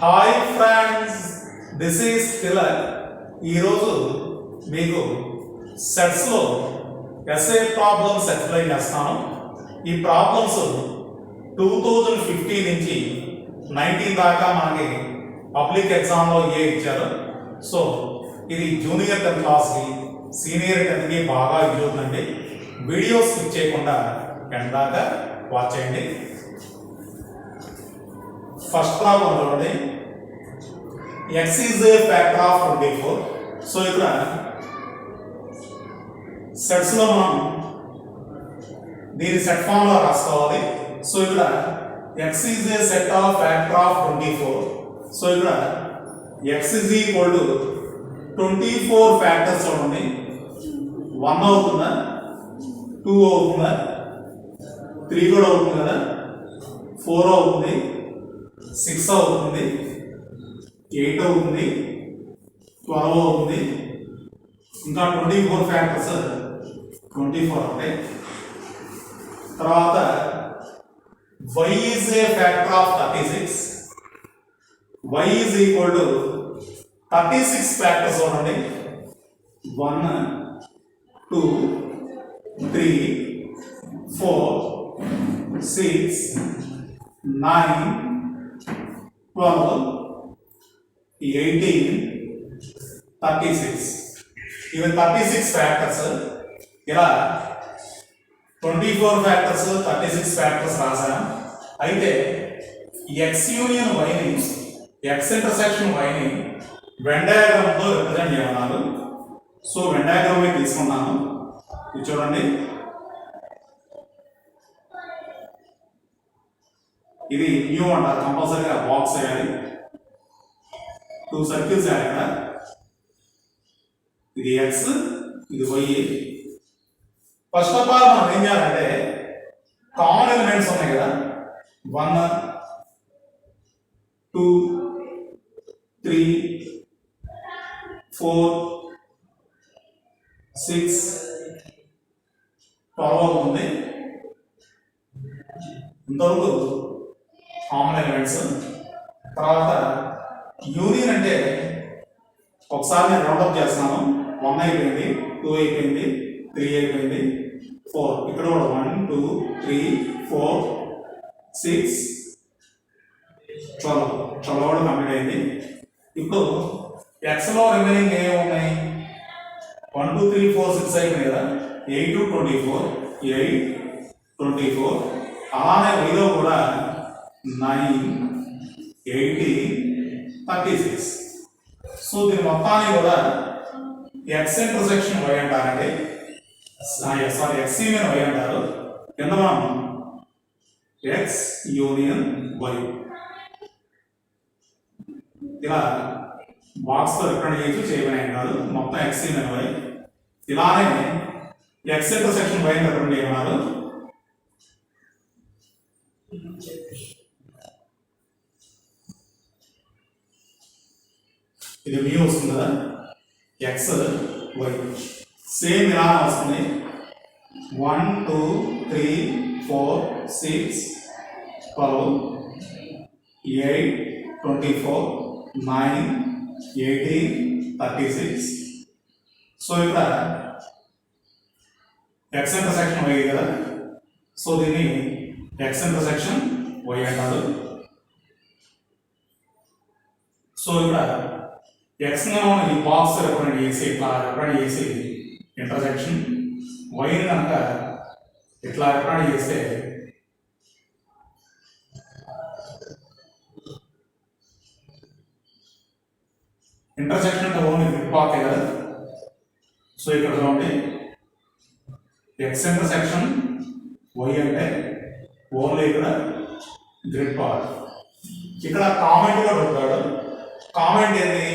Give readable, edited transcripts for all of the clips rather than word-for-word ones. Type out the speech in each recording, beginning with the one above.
Hi friends, this is Tilak. ఈరోజు మీకు సెట్స్లో SA problems explain చేస్తాను. ఈ ప్రాబ్లమ్స్ 2015 నుంచి 19 దాకా మనకి పబ్లిక్ ఎగ్జామ్లో ఇచ్చారు. సో ఇది జూనియర్ 10th క్లాస్కి, సీనియర్ 10థ్కి బాగా యూజ్ అవుతుందండి. వీడియో స్కిప్ చేయకుండా ఎండ్ దాకా వాచ్ చేయండి. ఫస్ట్ ప్రాబ్లం చూడండి. x is a factor of 24. So ఇక్కడ సెట్స్ లో మనం దీని సెట్ ఫామ్ లో రాసుకోవాలి. సో ఇక్కడ x is a set of factor of 24. So ఇక్కడ x is equal to 24 factors చూడండి. 1 అవుతుందా, 2 అవుతుందా, 3 కూడా అవుతుంది కదా, 4 అవుతుంది, 6 అవుతుంది, 8 అవుతుంది, 12 అవుతుంది, ఇంకా 24 ఫ్యాక్టర్స్ 24 ఉంటాయి. తర్వాత y is a factor of 36. y is equal to 36 factors చూడండి. 1 2 3 4 6 9 12 18 36. ఇవి 36 ఫ్యాక్టర్స్. ఇలా 24 ఫ్యాక్టర్స్ 36 ఫ్యాక్టర్స్ రాసాం. అయితే ఎక్స్ యూనియన్ వైని, ఎక్స్ ఇంటర్సెక్షన్ వైని వెన్ డయాగ్రామ్తో రిప్రజెంట్ చేయమన్నారు. సో వెన్ డయాగ్రామ్ తీసుకున్నాను. ఇది చూడండి, ఇది న్యూ అంటారు. కంపల్సరీగా బాక్స్ వేయాలి. 2 సర్కిల్స్ వేయాలి ఇక్కడ. ఇది ఎక్స్, ఇది వై. ఫస్ట్ ఆఫ్ ఆల్ మనం ఏం చేయాలంటే కామన్ ఎలిమెంట్స్ ఉన్నాయి కదా, 1 2 3 4 6 12 అవుతుంది. ఇంతవరకు కామన్ ఎలిమెంట్స్. తర్వాత యూనియన్ అంటే ఒకసారి నేను రౌండప్ చేస్తున్నాను. 1 అయిపోయింది, 2 అయిపోయింది, 3 అయిపోయింది, 4. ఇక్కడ కూడా 1 2 3 4 6 12 కూడా కంప్లీట్ అయింది. ఇప్పుడు ఎక్స్లో రిమైనింగ్ ఏమి ఉన్నాయి? 1 2 3 4 6 అయిపోయింది కదా, 8 24 8 24. అలానే వైలో కూడా 9 18 36. సో దీని మొత్తాన్ని కూడా ఎక్స్ ఇంటర్సెక్షన్ వై అంటారండి. సారీ, ఎక్స్ యూనియన్ వై అంటారు. కింద మనం ఎక్స్ యూనియన్ వై ఇలా బాక్స్తో రిప్రజెంట్ చేయొచ్చు, చేయమని కాదు. మొత్తం ఎక్స్ యూనియన్ వై. ఇలానే ఎక్స్ ఇంటర్సెక్షన్ వై రిప్రజెంట్ చేయమన్నారు. ఇది మ్యూ వస్తుంది కదా, ఎక్స్ వై సేమ్ ఇలానే వస్తుంది. 1 2 3 4 6 12 8 24 9 18 36. సో ఇక్కడ ఎక్స్ ఇంటర్సెక్షన్ వై కదా, సో దీన్ని ఎక్స్ ఇంటర్సెక్షన్ వై అంటారు. సో ఇక్కడ ఎక్స్ ఈ బాక్స్ రిప్రజెంట్ చేసి ఇట్లా రిప్రజెంట్ చేసి ఇంటర్సెక్షన్, వైని కనుక ఇట్లా రిప్రజెంట్ చేస్తే ఇంటర్సెక్షన్ అంటే ఓన్లీ గ్రిడ్ పాత్ కదా. సో ఇక్కడ చూడండి, ఎక్స్ ఇంటర్సెక్షన్ వై అంటే ఓన్లీ ఇక్కడ గ్రిడ్ పాత్. ఇక్కడ కామెంట్ కూడా పెడతాడు. కామెంట్ ఏంటి?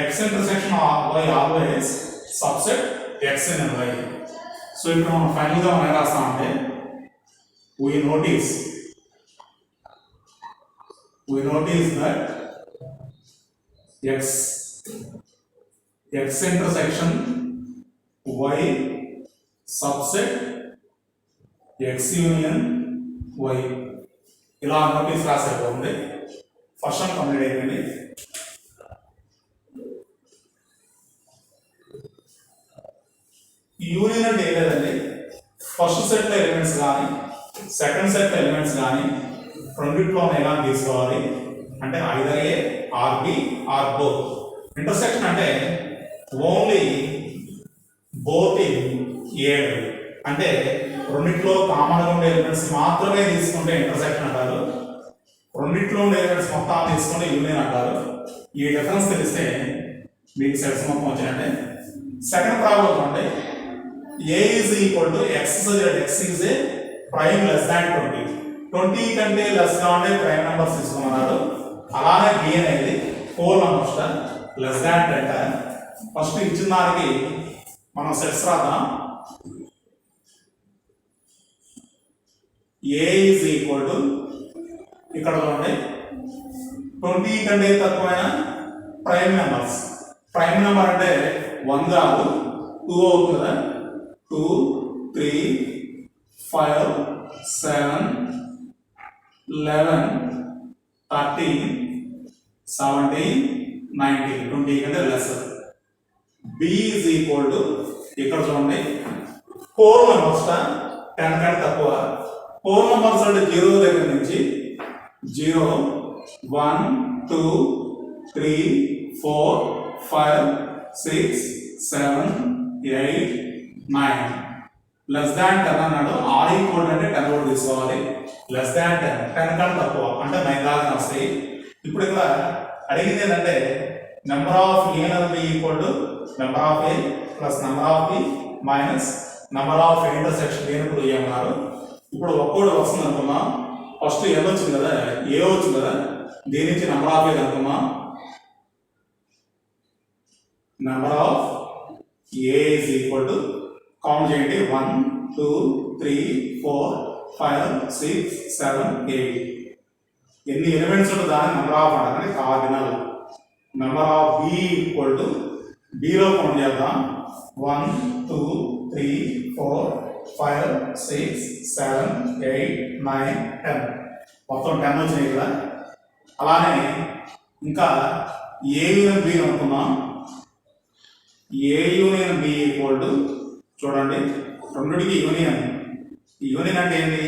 X intersection Y always subset X in Y. So ఇప్పుడు మనం ఫైనల్గా మనం రాస్తామంటే we notice that x intersection y subset x union y ఇలా నోటీస్ రాసేది. ఫస్ట్ వన్ కంప్లీట్ అయిపోయింది. యూనియన్ అంటే ఏం లేదండి, ఫస్ట్ సెట్ ఎలిమెంట్స్ కానీ సెకండ్ సెట్ ఎలిమెంట్స్ కానీ రెండిట్లో ఎలా తీసుకోవాలి అంటే either A or B or both. Intersection అంటే ఓన్లీ బోత్ ఇన్ ఏ అంటే రెండిట్లో కామన్గా ఉండే ఎలిమెంట్స్ మాత్రమే తీసుకుంటే ఇంటర్సెక్షన్ అంటారు. రెండిట్లో ఉండే ఎలిమెంట్స్ మొత్తం తీసుకుంటే యూనియన్ అంటారు. ఈ డిఫరెన్స్ తెలిస్తే మీకు సెట్స్ మొత్తం వచ్చినట్టే. సెకండ్ ప్రాబ్లం అంటే A is equal to x x is a prime less than 20. 20 కంటే లెస్ గా ఉండే ప్రైమ్ నెంబర్స్ తీసుకున్నారు. అలానే బి అనేది 4 నెంబర్స్ లెస్ దాన్ 10. ఫస్ట్ ఇచ్చిన దానికి మనం సెట్స్ రాద్దాం. ఏ ఈజ్ ఈక్వల్ టు ఇక్కడ చూడండి 20 కంటే తక్కువైన ప్రైమ్ నెంబర్స్. ప్రైమ్ నెంబర్ అంటే 1 కాదు 2 అవుతుంది కదా. 2, 3, 5, 7, 11, 13, 17, 19. 20 కంటే less. B is equal to ఇక్కడ చూడండి 4 నెంబర్స్ 10 కంటే తక్కువ. 4 నెంబర్స్ అంటే 0 దగ్గర నుంచి 0, 1, 2, 3, 4, 5, 6, 7, 8, 9 లెస్ దాన్ 10 అన్నాడు. ఆర్ ఈక్వల్ అంటే 10 కూడా తీసుకోవాలి. లెస్ దాన్ 10 కన్నా తక్కువ అంటే 9 దాకా వస్తాయి. ఇప్పుడు ఇక్కడ అడిగింది ఏంటంటే number of A number B equal to number of A plus number of B minus number of intersection A ఇప్పుడు ఏమన్నారు. ఇప్పుడు ఒక్కోటి వస్తుంది అనుకున్నాం. ఫస్ట్ ఎన్ వచ్చింది కదా, ఏ వచ్చింది కదా, దీని నుంచి నెంబర్ ఆఫ్ ఏ అనుకున్నాం. Number of A is equal to count చేయండి 1, 2, 3, 4, 5, 6, 7, 8. ఎన్ని ఎలిమెంట్స్ ఉంటే దాన్ని నెంబర్ ఆఫ్ అంటే cardinal. Number of B equal to బిలో కౌంట్ చేద్దాం 1, 2, 3, 4, 5, 6, 7, 8, 9, 10 మొత్తం 10 వచ్చినాయి కదా. అలానే ఇంకా ఏ యూనియన్ బి అనుకున్నాం. A union B equal to చూడండి రెండుకి యూనియన్. యూనియన్ అంటే ఏంటి,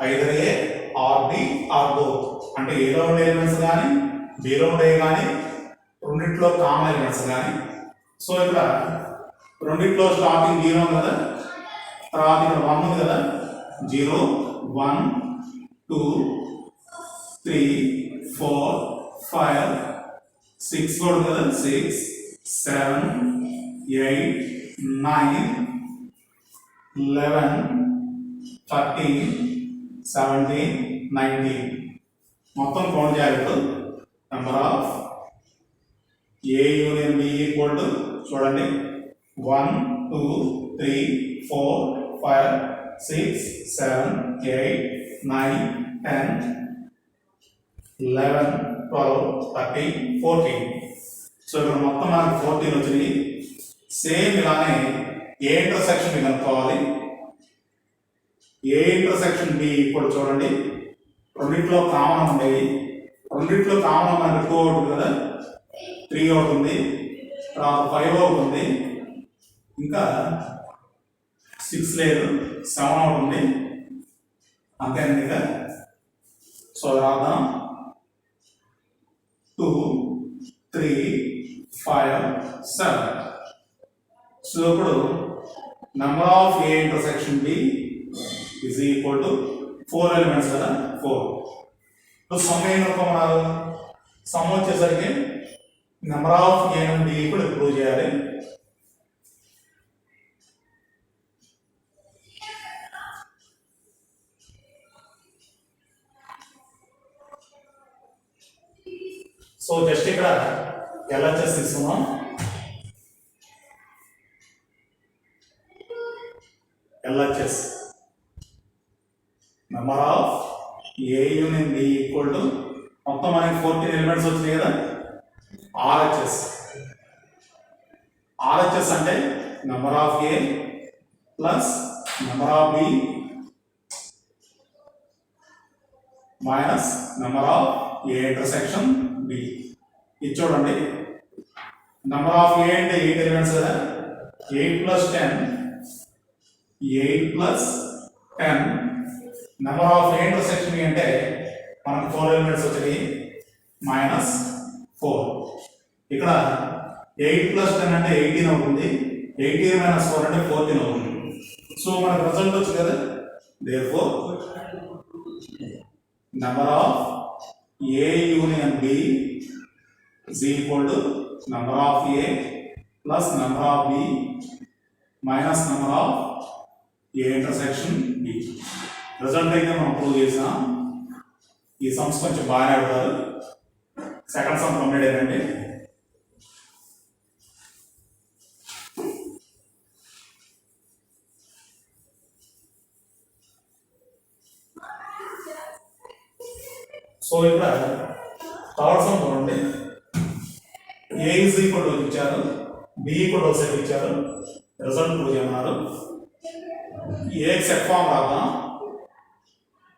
either A or B or both అంటే ఏలో ఉండే ఎలిమెంట్స్ కానీ బిలో ఉండే కానీ రెండిట్లో కామన్ ఎలిమెంట్స్ కానీ. సో ఇక్కడ రెండిట్లో స్టార్టింగ్ 0 ఉంది కదా, తర్వాత ఇక్కడ 1 ఉంది కదా. 0, 1, 2, 3, 4, 5, 6 కూడా ఉంది కదా. 6, 7, 8, 9, 11, 13, 17, 19 మొత్తం కౌంట్ చేయాలి. Number of A union B equal to చూడండి 1, 2, 3, 4, 5, 6, 7, 8, 9, 10, 11, 12, 13, 14. సో ఇక్కడ మొత్తం మనకు 14 వచ్చినాయి. సేమ్ ఇలానే ఏ ఇంటర్సెక్షన్ కనుక్కోవాలి. ఏ ఇంటర్సెక్షన్ బి ఇప్పుడు చూడండి రెండిట్లో కామన్ ఉండేవి. రెండిట్లో కామన్ మనకి 2 అవుతుంది కదా, 3 అవుతుంది, తర్వాత 5 అవుతుంది, ఇంకా 6 లేదు, 7 అవుతుంది. అంతేనండి ఇక. సో రాద్దాం 2, 3, 5, 7. సో ఇప్పుడు number of A intersection B is equal to 4 elements కదా 4. ఇప్పుడు సమ్ ఏం కనుక్కోమన్నారు. సమ్ వచ్చేసరికి నెంబర్ ఆఫ్ ఏ నుండి బి ఇప్పుడు ప్రూవ్ చేయాలి. సో జస్ట్ ఇక్కడ ఎల్హెచ్ఎస్ తీసుకున్నాం. LHS number of A union B equal to మొత్తం మనకి 14 ఎలిమెంట్స్ వచ్చినాయి కదా. RHS అంటే number of A plus number of B minus number of A intersection B. ఇది చూడండి, నెంబర్ ఆఫ్ ఏ అంటే 8 ఎలిమెంట్స్ కదా, 8 + 10 8 + 10. Number of A intersection B అంటే మనకు 4 ఎలిమెంట్స్ వచ్చాయి, -4. ఇక్కడ 8 + 10 అంటే 18 అవుతుంది, 18 - 4 అంటే 14 అవుతుంది. సో మనకు రిజల్ట్ వచ్చింది కదా, therefore number of A union B is equal to number of A plus number of B minus number of A intersection B. Result అయితే మనం ప్రూవ్ చేసాం. ఈ సమ్స్ కొంచెం బాగానే అడుగుతారు. సెకండ్ సమ్ కంప్లీట్ అయ్యిందండి. సో ఇక్కడ థర్డ్ సమ్ చూడండి, ఏ ఈజ్ ఈక్వల్ టు ఇచ్చారు, బి ఈక్వల్ టు సెట్ ఇచ్చారు, రిజల్ట్ ప్రూవ్ చేయమన్నారు. ఏ సెట్ ఫామ్ రాద్దాం.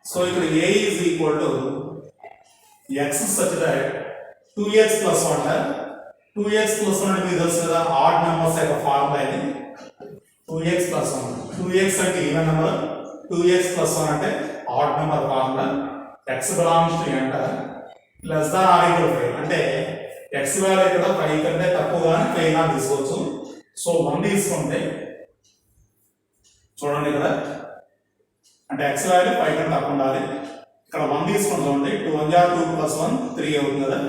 సో ఇక్కడ A is equal to x such that 2x + 1 2x + 1 అంటే మీకు తెలుసు కదా, ఆడ్ నెంబర్స్ యొక్క ఫార్ములా ఇది. 2x + 1 2x అంటే ఈవెన్ నెంబర్, 2x + 1 అంటే odd number formula. x belongs to n less than or equal to 5 అంటే x వాల్యూ ఇక్కడ 5 కంటే తక్కువ కానీ 5 గా తీసుకోవచ్చు. సో 1 తీసుకుంటే చూడండి ఇక్కడ, అంటే x వాల్యూ 5 కంటే తక్కువ ఉండాలి. ఇక్కడ 1 తీసుకుంటే చూడండి, 2 1 = 2 + 1 3 అవుతుంది కదా.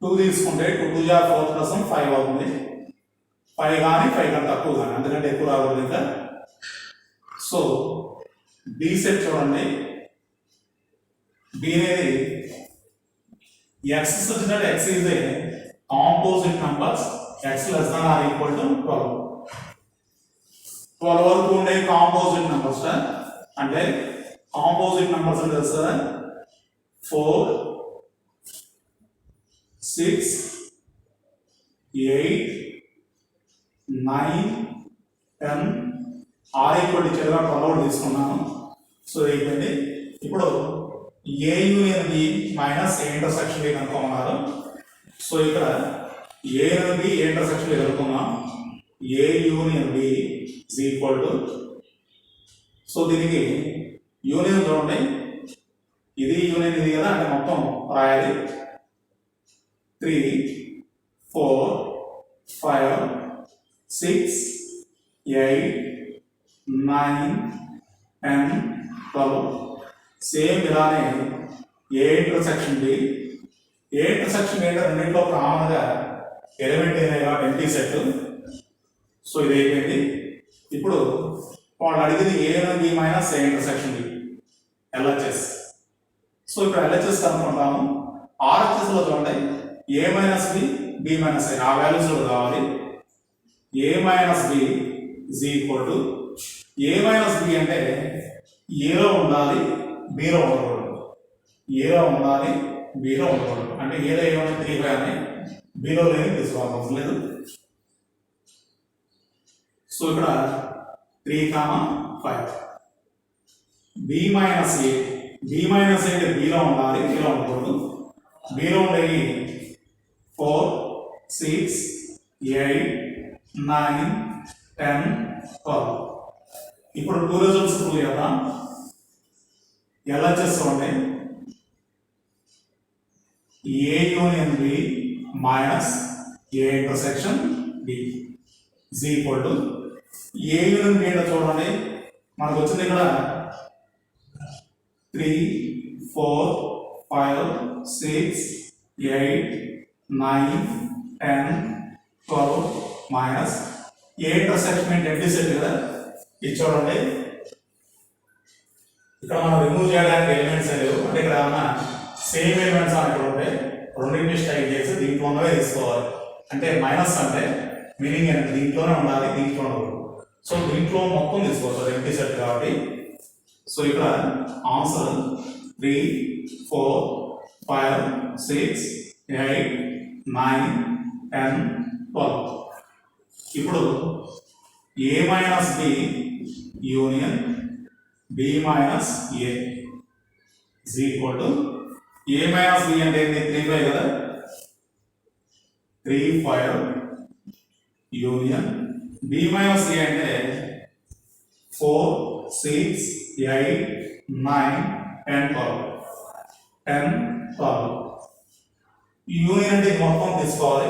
2 తీసుకుంటే 2 2 = 4 + 1 5 అవుతుంది. 5 కానీ 5 కంటే తక్కువ కానీ, అందుకంటే ఎక్కువ రాకూడదు ఇంకా. సో బి సెట్ చూడండి, B అనేది x such that x is a composite numbers, x less than or equal to 12. 12 వరకు ఉండే కాంపోజిట్ నెంబర్స్ అంటే కాంపోజిట్ నెంబర్స్ అంటే తెలుసు కదా, 4 6 8 9 10 ఆర్ ఈక్వల్ టు ఇచ్చారుగా, 12 తీసుకున్నాను. సో అయిపోయింది. ఇప్పుడు A union B minus A intersection B కనుక్కోమన్నారు. సో ఇక్కడ A union B A intersection B కనుక్కున్నాం. A union B is equal to, so దీనికి యూనియన్ చూడండి, ఇది యూనియన్ ఇది కదా, అంటే మొత్తం రాయాలి. 3 4 5 6 8 9 10 12. సేమ్ ఇలానే A intersection B, A intersection ఏంటంటే రెండింటిలో కామన్గా ఎలిమెంట్ అయినాయి కాబట్టి ఎంటీ సెట్. సో ఇది అయిపోయింది. ఇప్పుడు వాళ్ళు అడిగింది A B minus A intersection B LHS. So ఇప్పుడు ఎల్హెచ్ఎస్ కనుక్కుంటాము. ఆర్హెచ్ఎస్లో చూడండి, A minus B B minus A ఆ వాల్యూస్ కావాలి. A minus B is equal to, A minus B అంటే ఏలో ఉండాలి, బీలో ఉండకూడదు. ఏలో ఉండాలి, బీలో ఉండకూడదు. అంటే ఏలో ఏమైనా 3 కానీ బీలో లేని తీసుకోవాల్సిన అవసరం లేదు. సో ఇక్కడ 3, 5. బి మైనస్ ఏ, బి మైనస్ ఏ అంటే బీలో ఉండాలి, బీలో ఉండకూడదు. బీలో ఉండేవి 4 6 8 9 10 12. ఇప్పుడు 2 రిజల్ట్స్ ప్రూవ్ చేద్దాం. ఎలా చేస్తామంటే A union B minus A intersection B is equal to, A union B అంటే చూడండి మనకు వచ్చింది ఇక్కడ 3 4 5 6 8 9 10 12 మైనస్ ఏ ఇంటర్సెక్షన్ అంటే ఎంటీ సెట్ కదా. ఇది చూడండి, ఇక్కడ మనం రిమూవ్ చేయడానికి ఎలిమెంట్స్ లేవు, అంటే ఇక్కడ ఏమన్నా సేమ్ ఎలిమెంట్స్ ఇక్కడ ఉంటాయి, రెండింటిని స్ట్రైక్ చేసి దీంట్లో ఉన్నవే తీసుకోవాలి. అంటే మైనస్ అంటే మీనింగ్ ఏంటంటే దీంట్లోనే ఉండాలి, దీంట్లో ఉండదు. సో దీంట్లో మొత్తం తీసుకోవచ్చు ఎంటీ సెట్ కాబట్టి. సో ఇక్కడ ఆన్సర్ 3 4 5 6 8 9 10 12. ఇప్పుడు A minus B union B minus A is equal to A minus B అంటే ఏంటి 3 5 కదా 3 5 యూనియన్ బి మైనస్ ఏ అంటే 4 6 8 9 10 12 యూనియన్ అంటే మొత్తం తీసుకోవాలి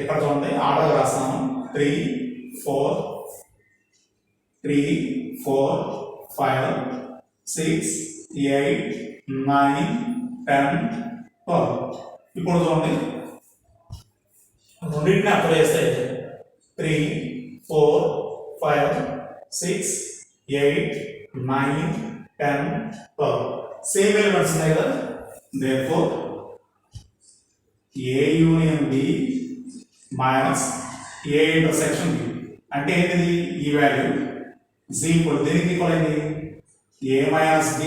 ఇక్కడ చూడండి ఆర్డర్ రాస్తాను 3 4 3 4 5 6 8 9 10 12 ఇప్పుడు చూడండి రెండింటిని అప్లై చేస్తే 3 4 5 6 8 9 10 12 సేమ్ ఎలిమెంట్స్ ఉన్నాయి కదా therefore A union B minus A intersection B అంటే ఏంటిది ఈ వాల్యూ Z ఈక్వల్ దేనికి ఈక్వల్ అయింది A minus B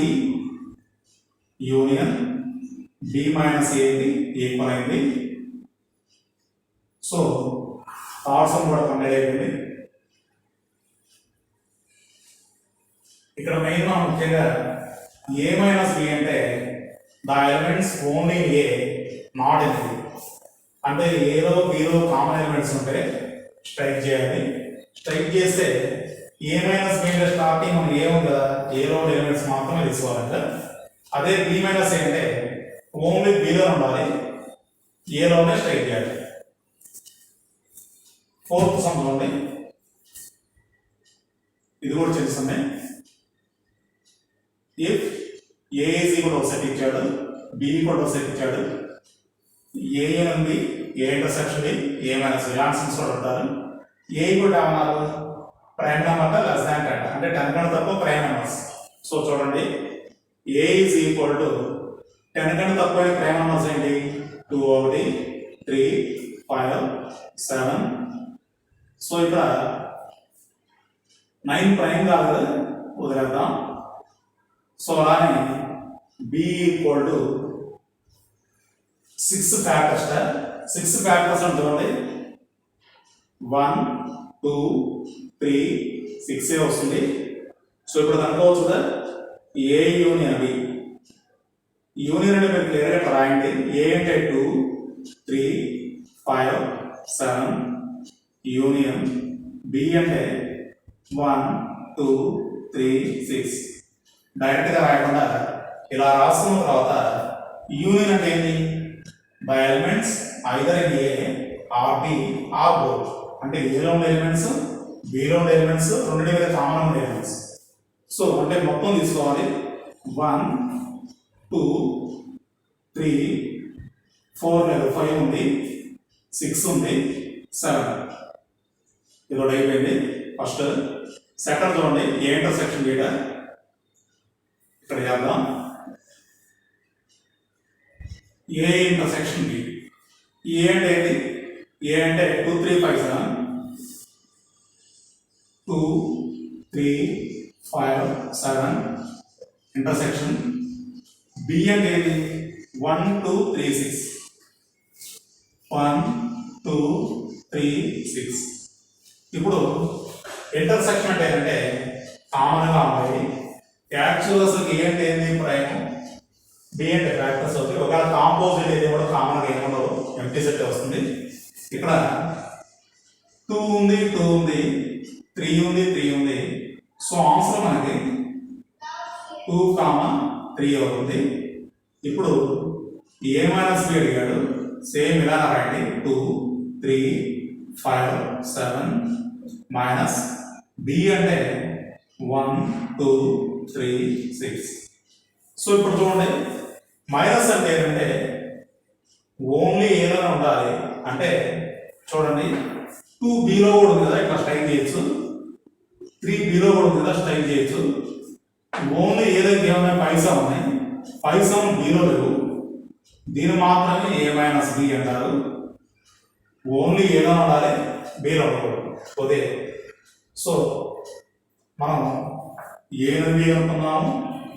union B minus A కి ఈక్వల్ అయింది సో థర్డ్ సమ్ కూడా కంప్లీట్ అయిపోయింది ఇక్కడ మెయిన్ గా ముఖ్యంగా A minus B అంటే the elements only A not in B అంటే ఏలో బీలో కామన్ ఎలిమెంట్స్ ఉంటే స్ట్రైక్ చేయాలి స్ట్రైక్ చేస్తే ఏ మైనస్ బి అంటే స్టార్టింగ్ మనం ఏ ఉంది కదా ఏలో ఎలిమెంట్స్ మాత్రమే తీసుకోవాలంట అదే బి మైనస్ ఏ అంటే ఓన్లీ బీలో ఉండాలి ఏలోనే స్ట్రైక్ చేయాలి ఫోర్త్ సమ్ చూడండి ఇది కూడా తెలుస్తుంది if A is equal to set ఇచ్చాడు బి ఈక్వల్ టు సెట్ ఇచ్చాడు ఏ ఉంది ఏ ఇంటర్సెక్షన్ ఏ మైనస్ ఇలాంటి సమ్స్ కూడా ఉంటారు ఏ కూడా ఏమన్నారు ప్రైమ్ నెంబర్ లెస్ దాన్ 10 అంటే 10 కన్నా తక్కువ ప్రైమ్ నెంబర్స్ సో చూడండి ఏ ఈజ్ ఈక్వల్ టు 10 కన్నా తక్కువ ప్రైమ్ నెంబర్స్ ఏంటి 2 1 3 5 7 సో ఇక్కడ 9 ప్రైమ్ కాదు కదా వదిలేద్దాం సో అలానే B equal to 6 factors 6 factors ఉంటుంది 1 2 3 6 వస్తుంది సో ఇప్పుడు అనుకోవచ్చు కదా ఏ యూనియన్ బి యూనియన్ అంటే మీరు క్లియర్గా ఇక్కడ రాయండి ఏ అంటే 2 3 5 7 యూనియన్ బి అంటే 1 2 3 6 డైరెక్ట్గా రాయకుండా ఇలా రాసుకున్న తర్వాత యూనియన్ అంటే ఏంటి by elements either in A or B or both అంటే A లో ఉండే ఎలిమెంట్స్ B లో ఉండే ఎలిమెంట్స్ రెండింటి మీద కామన్ ఉండే ఎలిమెంట్స్ సో అంటే మొత్తం తీసుకోవాలి 1 2 3 4 లేదు 5 ఉంది 6 ఉంది 7 ఇది ఒకటి అయిపోయింది ఫస్ట్ సెకండ్ చూడండి ఏ ఇంటర్సెక్షన్ గీట ఇక్కడ చేద్దాం ఏ ఇంటర్సెక్షన్ బి ఏ అంటే ఏంటి ఏ అంటే 2 3 5 7 2 3 5 7 ఇంటర్సెక్షన్ బి అంటే ఏంటి 1 2 3 6 1 2 3 6 ఇప్పుడు ఇంటర్సెక్షన్ అంటే ఏంటంటే కామన్గా ఉంటాయి యాక్చువల్ అసలు ఏ అంటే ఏంటి ప్రైమ్ బి అంటే ఫ్యాక్టర్స్ అవుతాయి ఒకవేళ కాంపోజిట్ అయితే కూడా కామన్గా ఏముండవు ఎంటీ సెట్ వస్తుంది ఇక్కడ 2 ఉంది 2 ఉంది 3 ఉంది 3 ఉంది సో ఆన్సర్ మనకి 2 3 అవుతుంది ఇప్పుడు ఏ మైనస్ బి అడిగాడు సేమ్ ఇలా రాయండి 2 3 5 7 మైనస్ బి అంటే 1 2 3 6 సో ఇప్పుడు చూడండి మైనస్ అంటే ఏంటంటే ఓన్లీ ఏలోనే ఉండాలి అంటే చూడండి 2 బీలో కూడా ఉంది కదా ఇట్లా స్ట్రైక్ చేయొచ్చు 3 బీలో కూడా ఉంది కదా స్ట్రైక్ చేయొచ్చు ఓన్లీ ఏదైతే ఏమైనా పైసా ఉన్నాయి పైసా బీలో లేవు దీని మాత్రమే ఏ మైనస్ బి అంటారు ఓన్లీ ఏలో ఉండాలి బీలో ఉండకూడదు అదే సో మనం ఏ బి అనుకున్నాము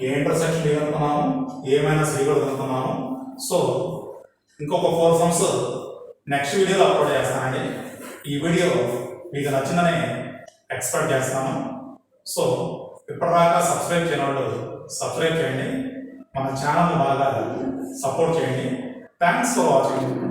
ఏ ఇంటర్సెక్షన్ బి అనుకున్నాము ఏ మైనస్ బి కూడా అనుకున్నాము సో ఇంకొక 4 సమ్స్ నెక్స్ట్ వీడియోలో అప్లోడ్ చేస్తానండి ఈ వీడియో మీకు నచ్చిందని ఎక్స్పెక్ట్ చేస్తాను సో ఇప్పటిదాకా సబ్స్క్రైబ్ చేయని వాళ్ళు సబ్స్క్రైబ్ చేయండి మన ఛానల్ బాగా సపోర్ట్ చేయండి. Thanks for watching.